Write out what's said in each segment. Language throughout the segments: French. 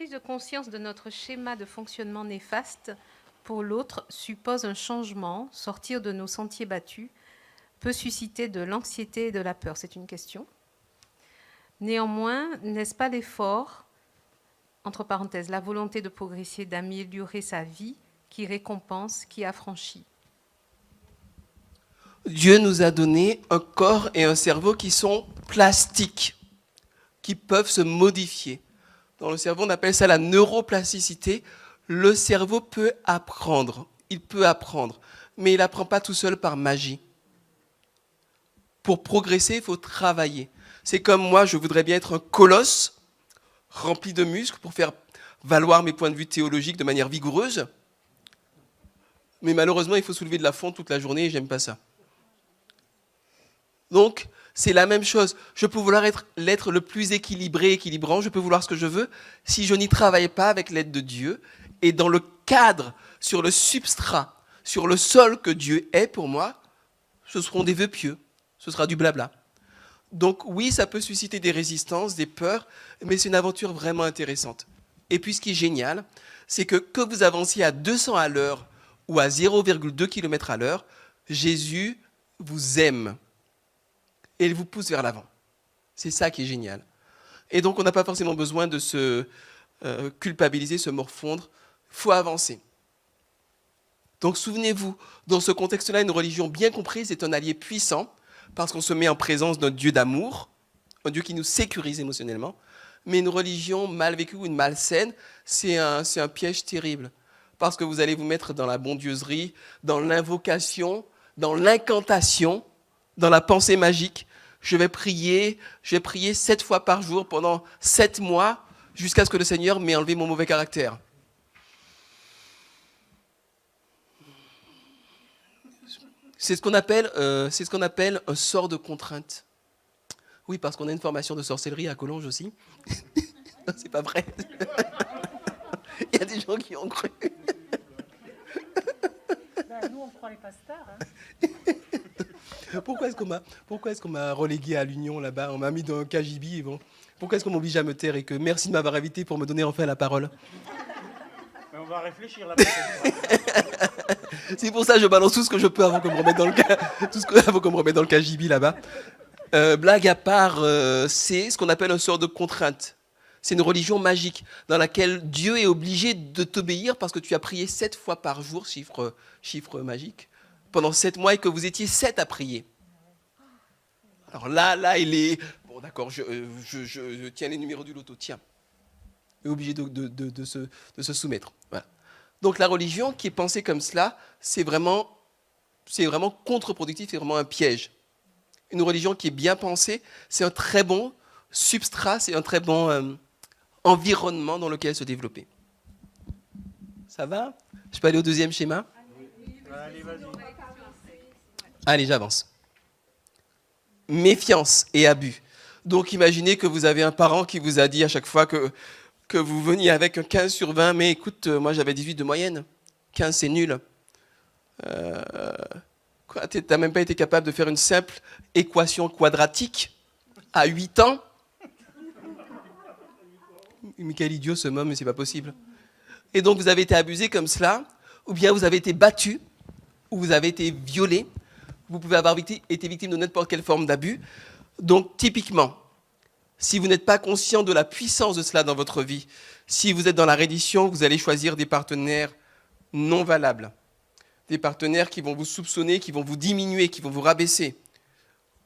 prise de conscience de notre schéma de fonctionnement néfaste pour l'autre suppose un changement, sortir de nos sentiers battus, peut susciter de l'anxiété et de la peur. C'est une question. Néanmoins, n'est-ce pas l'effort, entre parenthèses, la volonté de progresser, d'améliorer sa vie, qui récompense, qui affranchit? Dieu nous a donné un corps et un cerveau qui sont plastiques, qui peuvent se modifier. Dans le cerveau, on appelle ça la neuroplasticité. Le cerveau peut apprendre, il peut apprendre, mais il n'apprend pas tout seul par magie. Pour progresser, il faut travailler. C'est comme moi, je voudrais bien être un colosse rempli de muscles pour faire valoir mes points de vue théologiques de manière vigoureuse. Mais malheureusement, il faut soulever de la fonte toute la journée et j'aime pas ça. Donc, c'est la même chose. Je peux vouloir être l'être le plus équilibré, équilibrant, je peux vouloir ce que je veux, si je n'y travaille pas avec l'aide de Dieu, et dans le cadre, sur le substrat, sur le sol que Dieu est pour moi, ce seront des vœux pieux, ce sera du blabla. Donc oui, ça peut susciter des résistances, des peurs, mais c'est une aventure vraiment intéressante. Et puis ce qui est génial, c'est que vous avanciez à 200 à l'heure ou à 0,2 km à l'heure, Jésus vous aime. Et il vous pousse vers l'avant. C'est ça qui est génial. Et donc, on n'a pas forcément besoin de se culpabiliser, se morfondre. Il faut avancer. Donc, souvenez-vous, dans ce contexte-là, une religion bien comprise est un allié puissant parce qu'on se met en présence d'un Dieu d'amour, un Dieu qui nous sécurise émotionnellement. Mais une religion mal vécue ou une malsaine, c'est un piège terrible. Parce que vous allez vous mettre dans la bondieuserie, dans l'invocation, dans l'incantation, dans la pensée magique. Je vais prier 7 fois par jour pendant 7 mois jusqu'à ce que le Seigneur m'ait enlevé mon mauvais caractère. C'est ce qu'on appelle un sort de contrainte. Oui, parce qu'on a une formation de sorcellerie à Collonges aussi. Non, c'est pas vrai. Il y a des gens qui ont cru. Nous, on croit les pasteurs. Pourquoi est-ce qu'on m'a relégué à l'Union là-bas? On m'a mis dans un KGB. Bon. Pourquoi est-ce qu'on m'oblige à me taire et que merci de m'avoir invité pour me donner enfin la parole? Mais on va réfléchir là-bas. C'est pour ça que je balance tout ce que je peux avant qu'on me remette dans le KGB là-bas. Blague à part, c'est ce qu'on appelle un sort de contrainte. C'est une religion magique dans laquelle Dieu est obligé de t'obéir parce que tu as prié 7 fois par jour, chiffre magique, pendant 7 mois et que vous étiez 7 à prier. Alors là, il est... Bon, d'accord, je tiens les numéros du loto, tiens. Il est obligé de se soumettre. Voilà. Donc la religion qui est pensée comme cela, c'est vraiment contre-productif, c'est vraiment un piège. Une religion qui est bien pensée, c'est un très bon substrat, c'est un très bon environnement dans lequel se développer. Ça va? Je peux aller au deuxième schéma? Allez, vas-y. Allez, j'avance. Méfiance et abus. Donc imaginez que vous avez un parent qui vous a dit à chaque fois que vous veniez avec un 15 sur 20, mais écoute, moi j'avais 18 de moyenne. 15 c'est nul. Quoi, t'as même pas été capable de faire une simple équation quadratique à 8 ans? Mais quel idiot ce homme, mais c'est pas possible. Et donc vous avez été abusé comme cela, ou bien vous avez été battu, ou vous avez été violé. Vous pouvez avoir été victime de n'importe quelle forme d'abus. Donc typiquement, si vous n'êtes pas conscient de la puissance de cela dans votre vie, si vous êtes dans la reddition, vous allez choisir des partenaires non valables, des partenaires qui vont vous soupçonner, qui vont vous diminuer, qui vont vous rabaisser.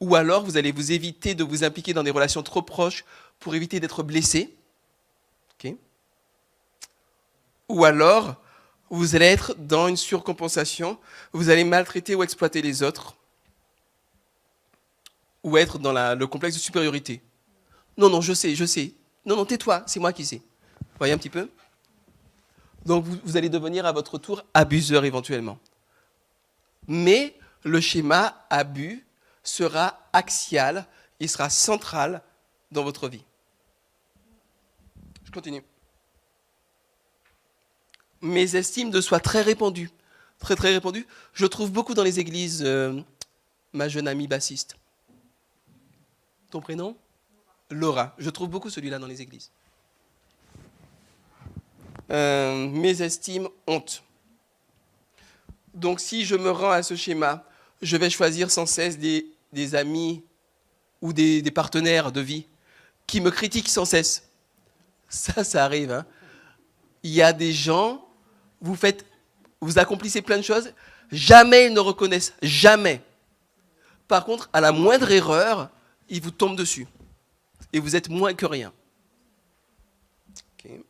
Ou alors vous allez vous éviter de vous impliquer dans des relations trop proches pour éviter d'être blessé. Okay. Ou alors, vous allez être dans une surcompensation, vous allez maltraiter ou exploiter les autres, ou être dans le complexe de supériorité. Non, je sais. Non, tais-toi, c'est moi qui sais. Vous voyez un petit peu? Donc, vous allez devenir à votre tour abuseur éventuellement. Mais le schéma abus sera axial, il sera central dans votre vie. Je continue. Mes estimes de soi très répandues, très répandues, je trouve beaucoup dans les églises ma jeune amie bassiste. Ton prénom? Laura. Je trouve beaucoup celui-là dans les églises. Mésestime, honte. Donc si je me rends à ce schéma, je vais choisir sans cesse des amis ou des partenaires de vie qui me critiquent sans cesse. Ça arrive. Hein. Il y a des gens, vous accomplissez plein de choses, jamais ils ne reconnaissent, jamais. Par contre, à la moindre erreur, ils vous tombent dessus. Et vous êtes moins que rien. Okay.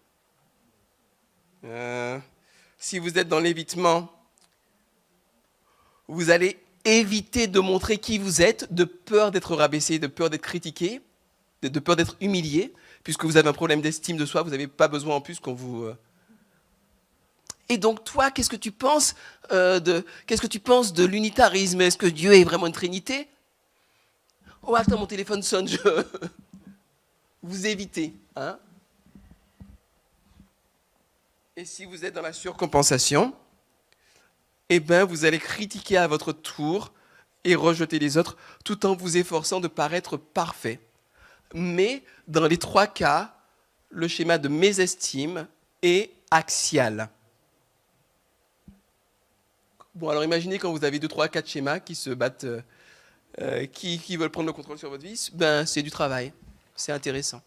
Si vous êtes dans l'évitement, vous allez éviter de montrer qui vous êtes, de peur d'être rabaissé, de peur d'être critiqué, de peur d'être humilié, puisque vous avez un problème d'estime de soi, vous n'avez pas besoin en plus qu'on vous... Et donc toi, qu'est-ce que tu penses de l'unitarisme? Est-ce que Dieu est vraiment une trinité? Oh attends, mon téléphone sonne, vous évitez. Hein? Et si vous êtes dans la surcompensation, eh bien, vous allez critiquer à votre tour et rejeter les autres tout en vous efforçant de paraître parfait. Mais dans les 3 cas, le schéma de mésestime est axial. Bon, alors imaginez quand vous avez 2, 3, 4 schémas qui se battent, qui veulent prendre le contrôle sur votre vie, ben, c'est du travail. C'est intéressant.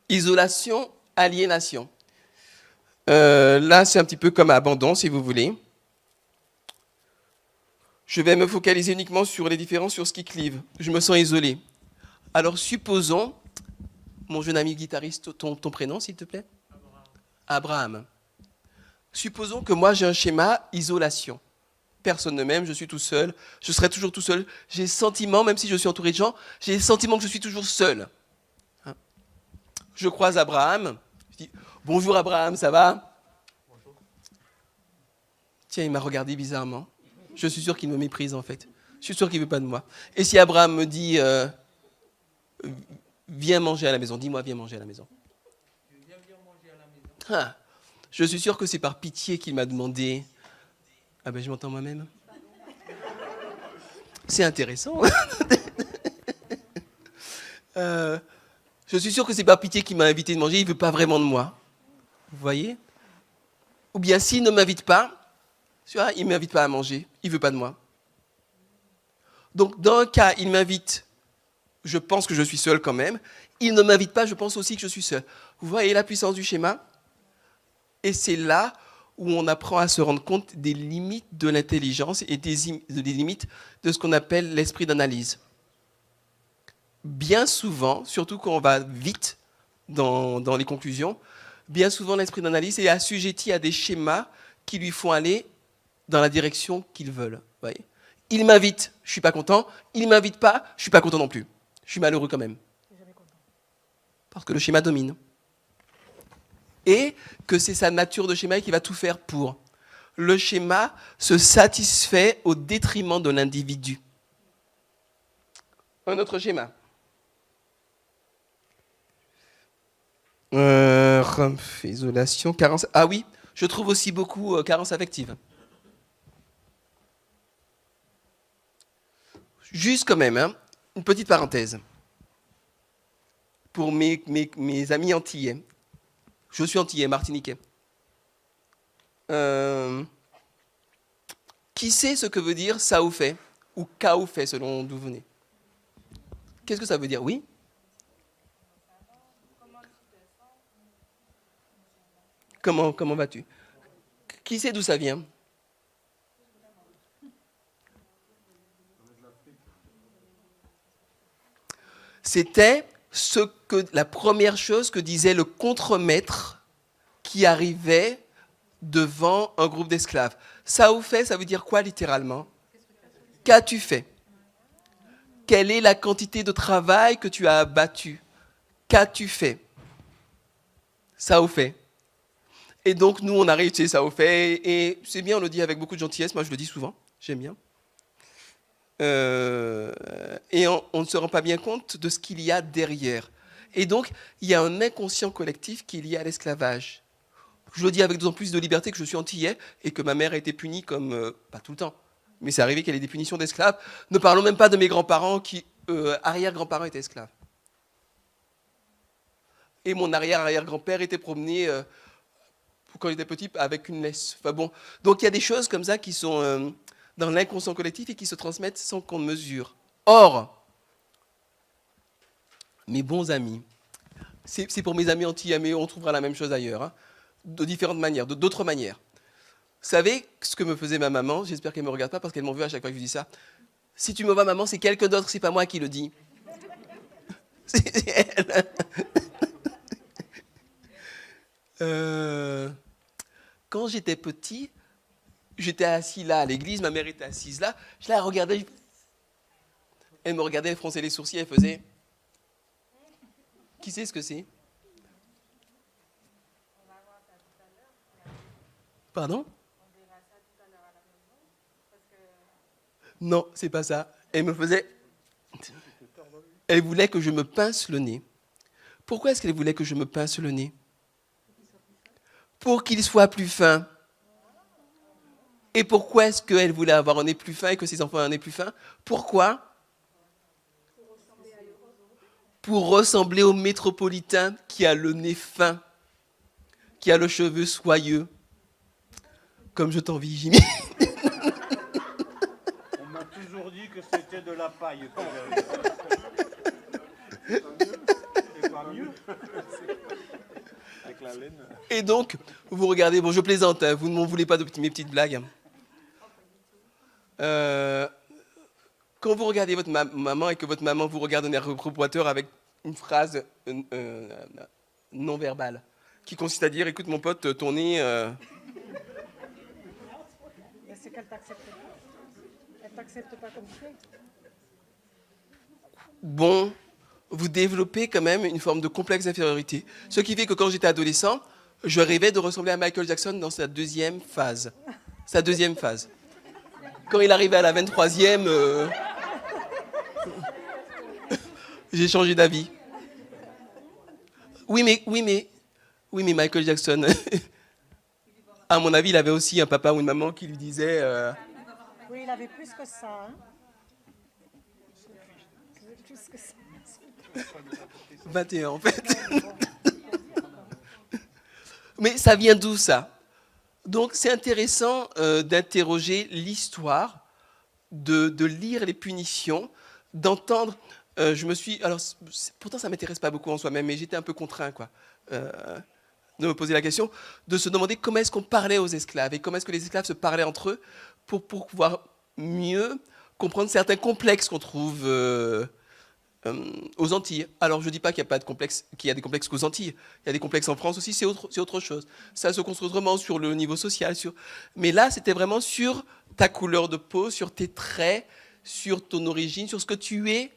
Isolation, aliénation. Là, c'est un petit peu comme abandon, si vous voulez. Je vais me focaliser uniquement sur les différences, sur ce qui clive. Je me sens isolé. Alors, supposons, mon jeune ami guitariste, ton prénom, s'il te plaît? Abraham. Supposons que moi, j'ai un schéma isolation. Personne ne m'aime, je suis tout seul, je serai toujours tout seul. J'ai le sentiment, même si je suis entouré de gens, j'ai le sentiment que je suis toujours seul. Je croise Abraham, je dis « Bonjour Abraham, ça va ?» Tiens, il m'a regardé bizarrement. Je suis sûr qu'il me méprise en fait. Je suis sûr qu'il ne veut pas de moi. Et si Abraham me dit viens manger à la maison, dis-moi viens manger à la maison. Ah, je suis sûr que c'est par pitié qu'il m'a demandé. Ah ben je m'entends moi-même. C'est intéressant. Je suis sûr que c'est par pitié qu'il m'a invité de manger, il ne veut pas vraiment de moi. Vous voyez? Ou bien s'il ne m'invite pas, il ne m'invite pas à manger, il ne veut pas de moi. Donc dans un cas, il m'invite, je pense que je suis seul quand même. Il ne m'invite pas, je pense aussi que je suis seul. Vous voyez la puissance du schéma? Et c'est là où on apprend à se rendre compte des limites de l'intelligence et des limites de ce qu'on appelle l'esprit d'analyse. Bien souvent, surtout quand on va vite dans les conclusions, bien souvent l'esprit d'analyse est assujetti à des schémas qui lui font aller dans la direction qu'ils veulent. Voyez, il m'invite, je ne suis pas content. Il ne m'invite pas, je ne suis pas content non plus. Je suis malheureux quand même. Parce que le schéma domine. Et que c'est sa nature de schéma qui va tout faire pour. Le schéma se satisfait au détriment de l'individu. Un autre schéma. Isolation, carence. Ah oui, je trouve aussi beaucoup carence affective. Juste quand même, hein, une petite parenthèse. Pour mes amis antillais. Je suis antillais, martiniquais. Qui sait ce que veut dire ça ou fait ou ka ou fait selon d'où vous venez? Qu'est-ce que ça veut dire? Oui? Comment vas-tu? Qui sait d'où ça vient? C'était la première chose que disait le contremaître qui arrivait devant un groupe d'esclaves. Ça ou fait, ça veut dire quoi littéralement? Qu'as-tu fait? Quelle est la quantité de travail que tu as abattu? Qu'as-tu fait? Ça ou fait. Et donc nous, on a réussi ça au fait. Et c'est bien, on le dit avec beaucoup de gentillesse. Moi, je le dis souvent. J'aime bien. Et on ne se rend pas bien compte de ce qu'il y a derrière. Et donc, il y a un inconscient collectif qui est lié à l'esclavage. Je le dis avec d'autant plus de liberté que je suis antillais et que ma mère a été punie comme... pas tout le temps, mais c'est arrivé qu'elle ait des punitions d'esclaves. Ne parlons même pas de mes grands-parents qui, arrière-grands-parents, étaient esclaves. Et mon arrière-arrière-grand-père était promené, quand il était petit, avec une laisse. Enfin bon, donc il y a des choses comme ça qui sont dans l'inconscient collectif et qui se transmettent sans qu'on ne mesure. Or, mes bons amis, c'est pour mes amis antillais, mais on trouvera la même chose ailleurs, hein, de différentes manières, d'autres manières. Vous savez ce que me faisait ma maman? J'espère qu'elle ne me regarde pas parce qu'elle m'en veut à chaque fois que je dis ça. Si tu me vois, maman, c'est quelqu'un d'autre, c'est pas moi qui le dis. C'est elle. Quand j'étais petit, j'étais assis là à l'église, ma mère était assise là, je la regardais, elle me regardait, elle fronçait les sourcils, elle faisait... Qui sait ce que c'est? Pardon? Non, c'est pas ça. Elle me faisait... Elle voulait que je me pince le nez. Pourquoi est-ce qu'elle voulait que je me pince le nez? Pour qu'il soit plus fin. Et pourquoi est-ce qu'elle voulait avoir un nez plus fin et que ses enfants aient un nez plus fin? Pourquoi? Pour ressembler au métropolitain qui a le nez fin, qui a le cheveu soyeux. Comme je t'envie, Jimmy. On m'a toujours dit que c'était de la paille. C'est pas mieux. Avec la laine. Et donc, vous regardez, bon, je plaisante, hein, vous ne m'en voulez pas de mes petites blagues. Quand vous regardez votre maman et que votre maman vous regarde d'un air reprobateur avec une phrase non verbale, qui consiste à dire, écoute mon pote, ton nez... Mais c'est qu'elle t'accepte pas. Elle t'accepte pas comme tu es. Bon, vous développez quand même une forme de complexe d'infériorité. Ce qui fait que quand j'étais adolescent, je rêvais de ressembler à Michael Jackson dans sa deuxième phase. Sa deuxième phase. Quand il arrivait à la 23e, j'ai changé d'avis. Oui, mais Michael Jackson, à mon avis, il avait aussi un papa ou une maman qui lui disait... Oui, il avait plus que ça. Hein. Plus que ça. 21 en fait. Mais ça vient d'où ça? Donc c'est intéressant d'interroger l'histoire, de lire les punitions, d'entendre... pourtant ça ne m'intéresse pas beaucoup en soi-même, mais j'étais un peu contraint de me poser la question, de se demander comment est-ce qu'on parlait aux esclaves et comment est-ce que les esclaves se parlaient entre eux pour pouvoir mieux comprendre certains complexes qu'on trouve aux Antilles. Alors je ne dis pas qu'il y a pas de complexe, qu'il y a des complexes qu'aux Antilles. Il y a des complexes en France aussi, c'est autre chose. Ça se construit vraiment sur le niveau social. Mais là, c'était vraiment sur ta couleur de peau, sur tes traits, sur ton origine, sur ce que tu es.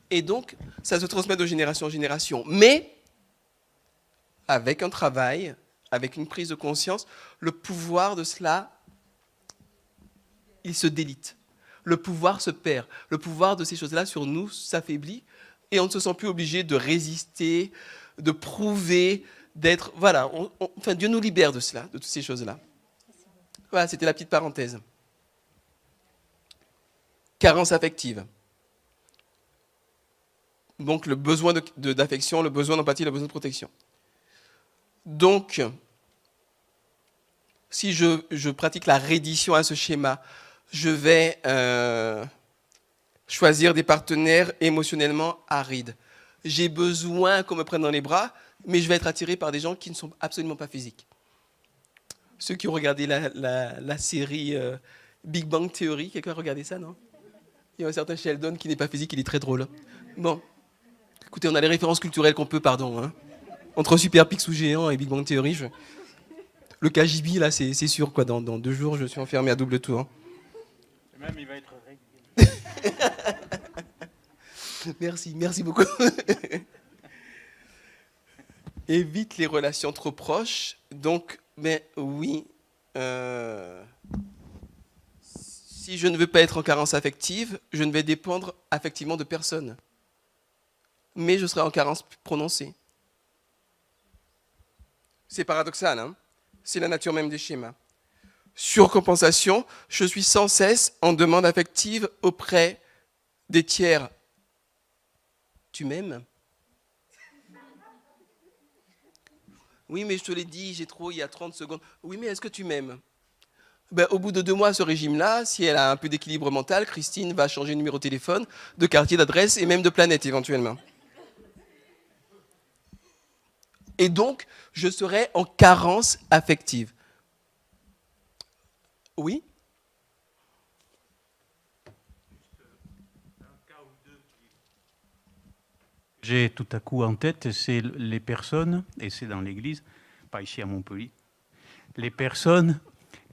Et donc, ça se transmet de génération en génération. Mais, avec un travail, avec une prise de conscience, le pouvoir de cela, il se délite. Le pouvoir se perd. Le pouvoir de ces choses-là sur nous s'affaiblit et on ne se sent plus obligé de résister, de prouver, d'être... Voilà, enfin, Dieu nous libère de cela, de toutes ces choses-là. Voilà, c'était la petite parenthèse. Carence affective. Donc, le besoin d'affection, le besoin d'empathie, le besoin de protection. Donc, si je pratique la reddition à ce schéma, je vais choisir des partenaires émotionnellement arides. J'ai besoin qu'on me prenne dans les bras, mais je vais être attiré par des gens qui ne sont absolument pas physiques. Ceux qui ont regardé la série Big Bang Theory, quelqu'un a regardé ça, non? Il y a un certain Sheldon qui n'est pas physique, il est très drôle. Bon, écoutez, on a les références culturelles qu'on peut, pardon. Hein. Entre Super Picsou Géant et Big Bang Theory, le KGB, là, c'est sûr, quoi. Dans 2 jours, je suis enfermé à double tour. Et même, il va être réglé. Merci beaucoup. Évite les relations trop proches. Donc, mais oui, si je ne veux pas être en carence affective, je ne vais dépendre affectivement de personne. Mais je serai en carence prononcée. C'est paradoxal, hein? C'est la nature même des schémas. Surcompensation, je suis sans cesse en demande affective auprès des tiers. Tu m'aimes? Oui, mais je te l'ai dit, j'ai trop, il y a 30 secondes. Oui, mais est-ce que tu m'aimes? Ben, au bout de 2 mois, ce régime-là, si elle a un peu d'équilibre mental, Christine va changer de numéro de téléphone, de quartier, d'adresse et même de planète éventuellement. Et donc, je serai en carence affective. Oui? J'ai tout à coup en tête, c'est les personnes, et c'est dans l'Église, pas ici à Montpellier, les personnes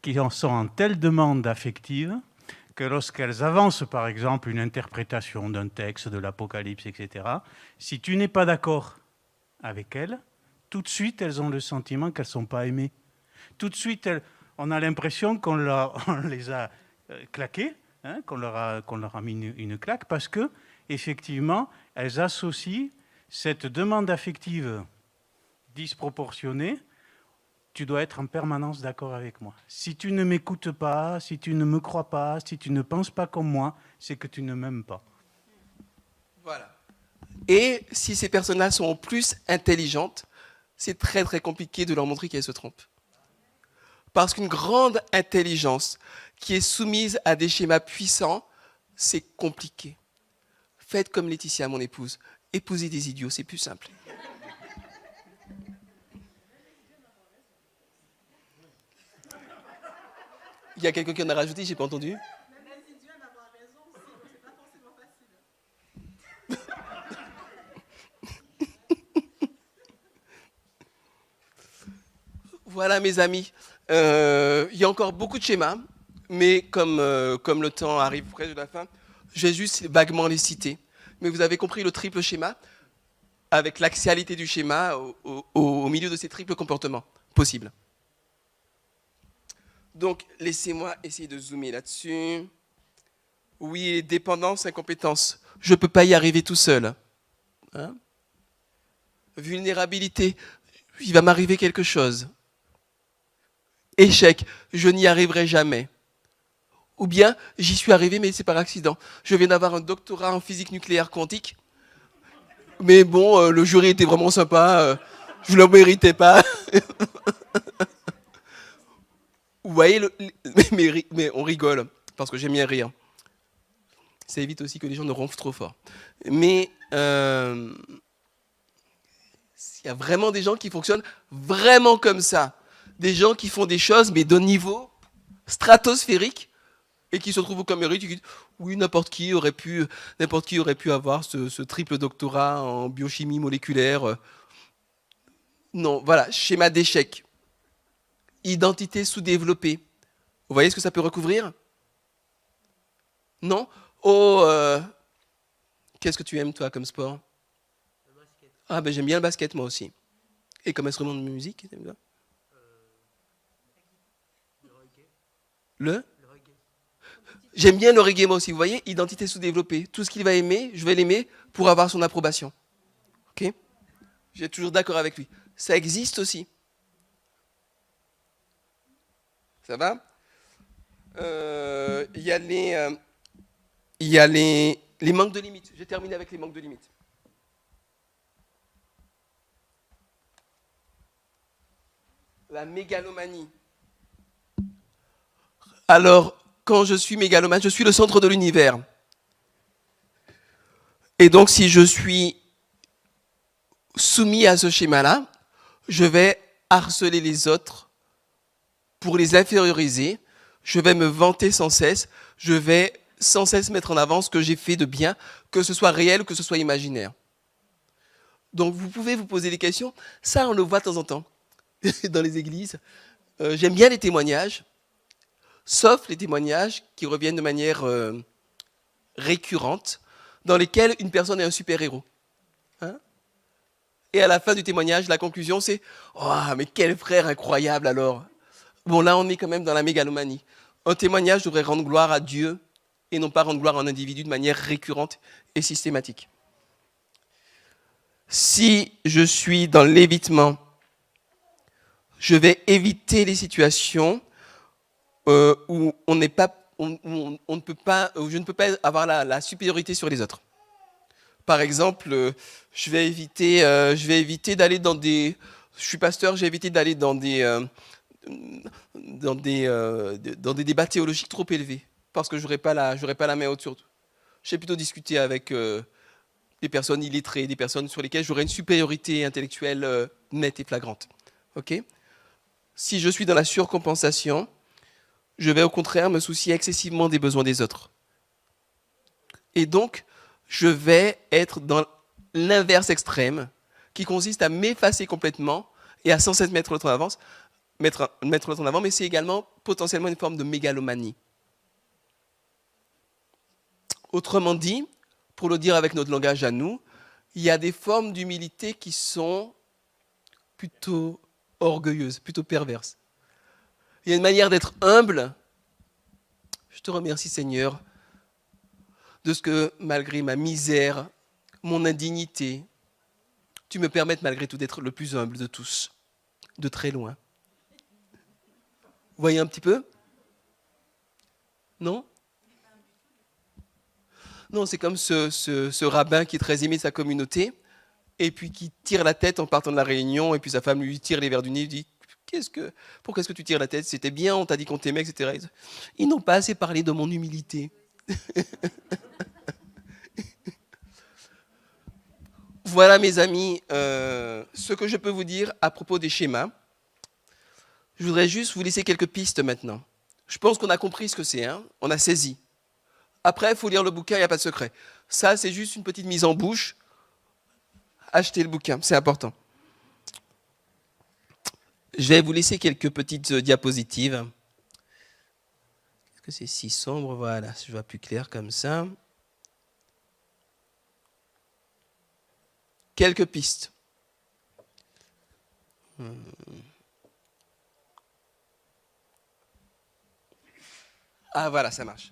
qui en sont en telle demande affective que lorsqu'elles avancent, par exemple, une interprétation d'un texte, de l'Apocalypse, etc., si tu n'es pas d'accord avec elles, tout de suite, elles ont le sentiment qu'elles ne sont pas aimées. Tout de suite, on a l'impression qu'on les a claquées, hein, qu'on leur a mis une claque, parce que effectivement, elles associent cette demande affective disproportionnée. Tu dois être en permanence d'accord avec moi. Si tu ne m'écoutes pas, si tu ne me crois pas, si tu ne penses pas comme moi, c'est que tu ne m'aimes pas. Voilà. Et si ces personnes-là sont plus intelligentes, c'est très très compliqué de leur montrer qu'elles se trompent. Parce qu'une grande intelligence qui est soumise à des schémas puissants, c'est compliqué. Faites comme Laetitia, mon épouse. Épousez des idiots, c'est plus simple. Il y a quelqu'un qui en a rajouté, j'ai pas entendu. Voilà mes amis, il y a encore beaucoup de schémas, mais comme le temps arrive près de la fin, je vais juste vaguement les citer. Mais vous avez compris le triple schéma, avec l'axialité du schéma au milieu de ces triples comportements possibles. Donc laissez-moi essayer de zoomer là-dessus. Oui, dépendance, incompétence. Je ne peux pas y arriver tout seul. Hein? Vulnérabilité, il va m'arriver quelque chose. Échec, je n'y arriverai jamais. Ou bien, j'y suis arrivé, mais c'est par accident. Je viens d'avoir un doctorat en physique nucléaire quantique. Mais bon, le jury était vraiment sympa. Je ne le méritais pas. Vous voyez, mais on rigole, parce que j'aime bien rire. Ça évite aussi que les gens ne ronflent trop fort. Mais il y a vraiment des gens qui fonctionnent vraiment comme ça. Des gens qui font des choses, mais d'un niveau stratosphérique, et qui se trouvent au Cameroun, qui disent oui, n'importe qui aurait pu avoir ce triple doctorat en biochimie moléculaire. Non, voilà, schéma d'échec. Identité sous-développée. Vous voyez ce que ça peut recouvrir? Non? Oh, qu'est-ce que tu aimes, toi, comme sport? Le basket. Ah, ben j'aime bien le basket, moi aussi. Et comme instrument de musique, t'aimes bien? Le reggae. J'aime bien le reggae, moi aussi. Vous voyez, identité sous-développée. Tout ce qu'il va aimer, je vais l'aimer pour avoir son approbation. Ok? J'ai toujours d'accord avec lui. Ça existe aussi. Ça va? Il y a les manques de limites. J'ai terminé avec les manques de limites. La mégalomanie. Alors, quand je suis mégalomane, je suis le centre de l'univers. Et donc, si je suis soumis à ce schéma-là, je vais harceler les autres pour les inférioriser. Je vais me vanter sans cesse. Je vais sans cesse mettre en avant ce que j'ai fait de bien, que ce soit réel ou que ce soit imaginaire. Donc, vous pouvez vous poser des questions. Ça, on le voit de temps en temps dans les églises. J'aime bien les témoignages. Sauf les témoignages qui reviennent de manière récurrente, dans lesquels une personne est un super-héros. Hein? Et à la fin du témoignage, la conclusion, c'est « Oh, mais quel frère incroyable alors !» Bon, là, on est quand même dans la mégalomanie. Un témoignage devrait rendre gloire à Dieu et non pas rendre gloire à un individu de manière récurrente et systématique. Si je suis dans l'évitement, je vais éviter les situations où on ne peut pas, où je ne peux pas avoir la supériorité sur les autres. Par exemple, je vais éviter d'aller dans des Je suis pasteur, j'ai évité d'aller dans des débats théologiques trop élevés, parce que j'aurais pas la main haute sur tout. J'ai plutôt discuté avec des personnes illettrées, des personnes sur lesquelles j'aurais une supériorité intellectuelle nette et flagrante. Ok ? Si je suis dans la surcompensation, je vais au contraire me soucier excessivement des besoins des autres. Et donc, je vais être dans l'inverse extrême, qui consiste à m'effacer complètement et à sans cesse mettre l'autre en avant, mais c'est également potentiellement une forme de mégalomanie. Autrement dit, pour le dire avec notre langage à nous, il y a des formes d'humilité qui sont plutôt orgueilleuses, plutôt perverses. Il y a une manière d'être humble. Je te remercie, Seigneur, de ce que, malgré ma misère, mon indignité, tu me permettes malgré tout d'être le plus humble de tous, de très loin. Vous voyez un petit peu ? Non ? Non, c'est comme ce rabbin qui est très aimé de sa communauté, et puis qui tire la tête en partant de la réunion, et puis sa femme lui tire les verres du nez, lui dit « Pourquoi est-ce que tu tires la tête ? C'était bien, on t'a dit qu'on t'aimait, etc. » Ils n'ont pas assez parlé de mon humilité. Voilà, mes amis, ce que je peux vous dire à propos des schémas. Je voudrais juste vous laisser quelques pistes maintenant. Je pense qu'on a compris ce que c'est, hein, on a saisi. Après, il faut lire le bouquin, il n'y a pas de secret. Ça, c'est juste une petite mise en bouche. Achetez le bouquin, c'est important. Je vais vous laisser quelques petites diapositives. Est-ce que c'est si sombre ? Voilà, je vois plus clair comme ça. Quelques pistes. Ah voilà, ça marche.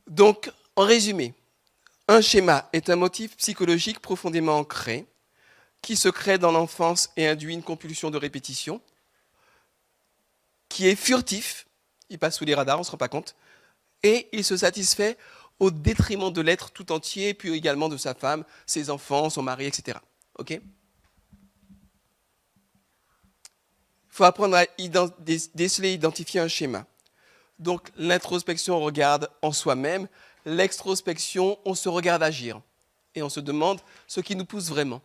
Donc, en résumé, un schéma est un motif psychologique profondément ancré qui se crée dans l'enfance et induit une compulsion de répétition, qui est furtif, il passe sous les radars, on ne se rend pas compte, et il se satisfait au détriment de l'être tout entier, puis également de sa femme, ses enfants, son mari, etc. Ok ? Il faut apprendre à déceler et identifier un schéma. Donc l'introspection, on regarde en soi-même. L'extrospection, on se regarde agir. Et on se demande ce qui nous pousse vraiment,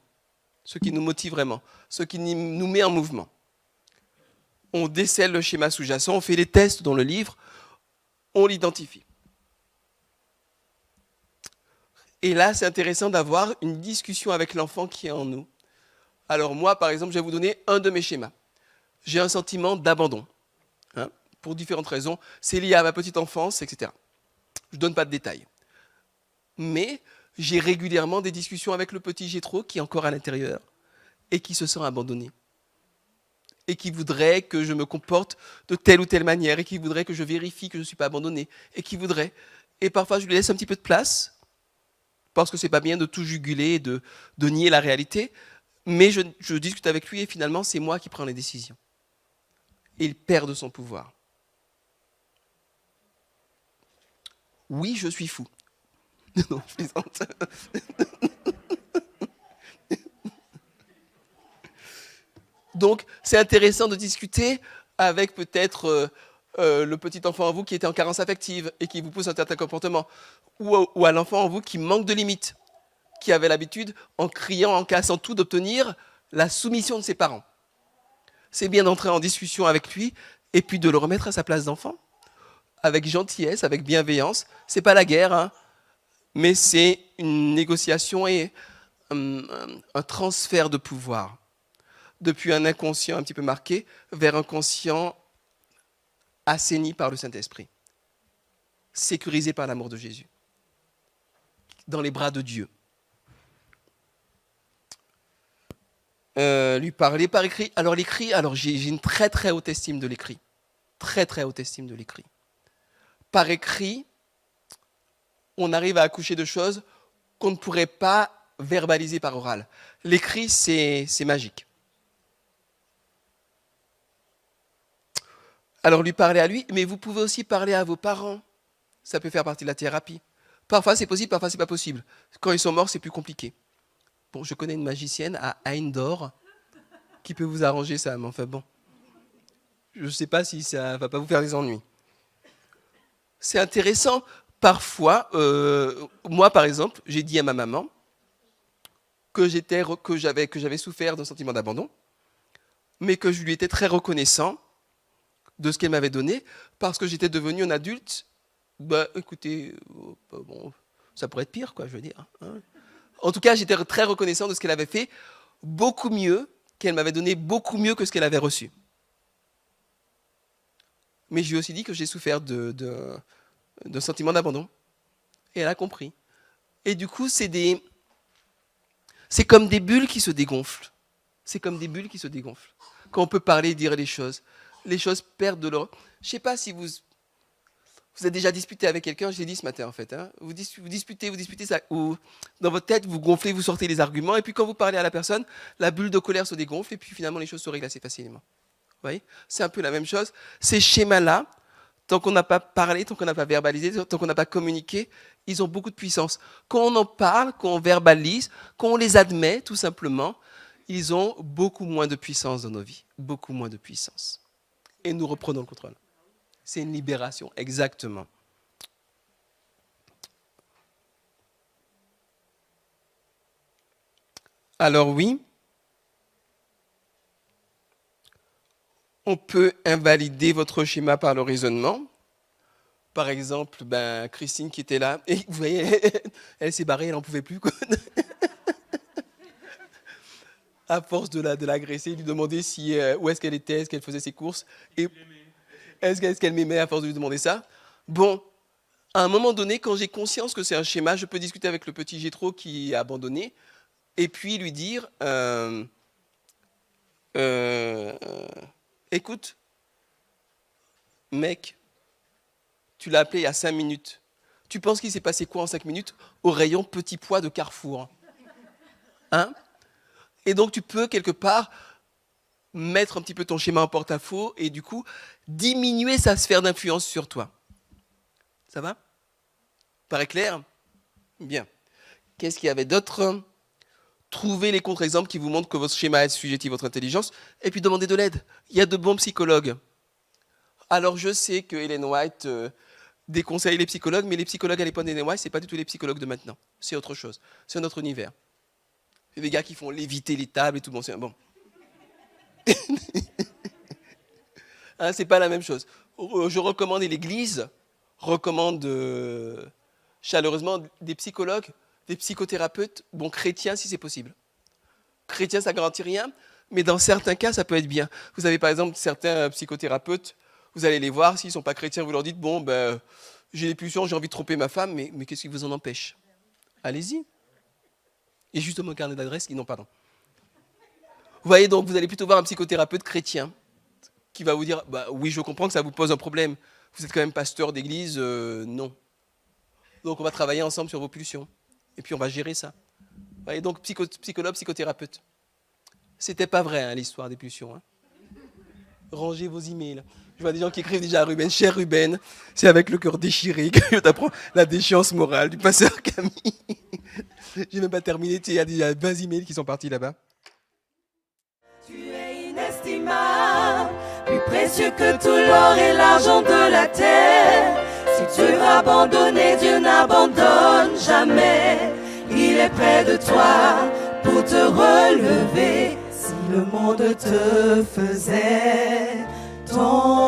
ce qui nous motive vraiment, ce qui nous met en mouvement. On décèle le schéma sous-jacent, on fait les tests dans le livre, on l'identifie. Et là, c'est intéressant d'avoir une discussion avec l'enfant qui est en nous. Alors moi, par exemple, je vais vous donner un de mes schémas. J'ai un sentiment d'abandon, hein, pour différentes raisons. C'est lié à ma petite enfance, etc. Je ne donne pas de détails. Mais j'ai régulièrement des discussions avec le petit Jétro qui est encore à l'intérieur et qui se sent abandonné. Et qui voudrait que je me comporte de telle ou telle manière et qui voudrait que je vérifie que je ne suis pas abandonné. Et qui voudrait. Et parfois, je lui laisse un petit peu de place parce que ce n'est pas bien de tout juguler, de nier la réalité. Mais je discute avec lui et finalement, c'est moi qui prends les décisions. Et il perd de son pouvoir. Oui, je suis fou. Non, je plaisante. Donc, c'est intéressant de discuter avec peut-être le petit enfant en vous qui était en carence affective et qui vous pousse un certain comportement, ou à l'enfant en vous qui manque de limites, qui avait l'habitude, en criant, en cassant tout, d'obtenir la soumission de ses parents. C'est bien d'entrer en discussion avec lui et puis de le remettre à sa place d'enfant, avec gentillesse, avec bienveillance. C'est pas la guerre, hein, mais c'est une négociation et un transfert de pouvoir depuis un inconscient un petit peu marqué vers un conscient assaini par le Saint-Esprit, sécurisé par l'amour de Jésus, dans les bras de Dieu. Lui parler par écrit. Alors l'écrit, j'ai une très très haute estime de l'écrit. Très très haute estime de l'écrit. Par écrit, on arrive à accoucher de choses qu'on ne pourrait pas verbaliser par oral. L'écrit, c'est magique. Alors lui parler à lui, mais vous pouvez aussi parler à vos parents. Ça peut faire partie de la thérapie. Parfois c'est possible, parfois c'est pas possible. Quand ils sont morts, c'est plus compliqué. Bon, je connais une magicienne à Eindhoven qui peut vous arranger ça, mais enfin bon. Je ne sais pas si ça va pas vous faire des ennuis. C'est intéressant. Parfois, moi par exemple, j'ai dit à ma maman que j'avais souffert d'un sentiment d'abandon, mais que je lui étais très reconnaissant de ce qu'elle m'avait donné, parce que j'étais devenu un adulte. Bah, écoutez, bon, ça pourrait être pire, quoi, je veux dire. Hein. En tout cas, j'étais très reconnaissant de ce qu'elle avait fait, beaucoup mieux, qu'elle m'avait donné beaucoup mieux que ce qu'elle avait reçu. Mais je lui ai aussi dit que j'ai souffert de sentiment d'abandon. Et elle a compris. Et du coup, c'est comme des bulles qui se dégonflent. C'est comme des bulles qui se dégonflent. Quand on peut parler et dire les choses perdent de leur... Je ne sais pas si vous avez déjà disputé avec quelqu'un, je l'ai dit ce matin en fait. Hein. Vous disputez, ça, ou dans votre tête, vous gonflez, vous sortez les arguments, et puis quand vous parlez à la personne, la bulle de colère se dégonfle, et puis finalement les choses se règlent assez facilement. Vous voyez ? C'est un peu la même chose. Ces schémas-là, tant qu'on n'a pas parlé, tant qu'on n'a pas verbalisé, tant qu'on n'a pas communiqué, ils ont beaucoup de puissance. Quand on en parle, quand on verbalise, quand on les admet, tout simplement, ils ont beaucoup moins de puissance dans nos vies. Beaucoup moins de puissance. Et nous reprenons le contrôle. C'est une libération, exactement. Alors oui, on peut invalider votre schéma par le raisonnement. Par exemple, Christine qui était là, et vous voyez, elle s'est barrée, elle n'en pouvait plus. Quoi. À force de l'agresser, lui demander où est-ce qu'elle était, est-ce qu'elle faisait ses courses, et est-ce qu'elle m'aimait à force de lui demander ça. Bon, à un moment donné, quand j'ai conscience que c'est un schéma, je peux discuter avec le petit Jétro qui a abandonné, et puis lui dire, écoute, mec, tu l'as appelé il y a 5 minutes. Tu penses qu'il s'est passé quoi en 5 minutes au rayon petit pois de Carrefour? Hein? Et donc tu peux quelque part mettre un petit peu ton schéma en porte-à-faux et du coup diminuer sa sphère d'influence sur toi. Ça va? Paraît clair? Bien. Qu'est-ce qu'il y avait d'autre? Trouvez les contre-exemples qui vous montrent que votre schéma assujettit votre intelligence et puis demandez de l'aide. Il y a de bons psychologues. Alors je sais que Ellen White déconseille les psychologues, mais les psychologues à l'époque d'Ellen White, ce n'est pas du tout les psychologues de maintenant. C'est autre chose. C'est un autre univers. C'est des gars qui font léviter les tables et tout. Bon, hein, c'est pas la même chose. Je recommande, et l'Église recommande chaleureusement des psychologues, des psychothérapeutes, bon, chrétiens si c'est possible. Chrétiens, ça ne garantit rien, mais dans certains cas, ça peut être bien. Vous avez par exemple certains psychothérapeutes, vous allez les voir, s'ils ne sont pas chrétiens, vous leur dites, bon, j'ai des pulsions, j'ai envie de tromper ma femme, mais qu'est-ce qui vous en empêche? Allez-y. Et justement, carnet d'adresse, non, pardon. Vous voyez, donc, vous allez plutôt voir un psychothérapeute chrétien qui va vous dire, oui, je comprends que ça vous pose un problème. Vous êtes quand même pasteur d'église, non. Donc, on va travailler ensemble sur vos pulsions. Et puis, on va gérer ça. Vous voyez, donc, psychologue, psychothérapeute. C'était pas vrai, hein, l'histoire des pulsions. Hein. Rangez vos emails. Je vois des gens qui écrivent déjà à Ruben. Cher Ruben, c'est avec le cœur déchiré que je t'apprends la déchéance morale du pasteur Camille. J'ai même pas terminé, il y a déjà 20 emails qui sont partis là-bas. Tu es inestimable, plus précieux que tout l'or et l'argent de la terre. Si tu vas abandonner, Dieu n'abandonne jamais. Il est près de toi pour te relever. Si le monde te faisait tomber.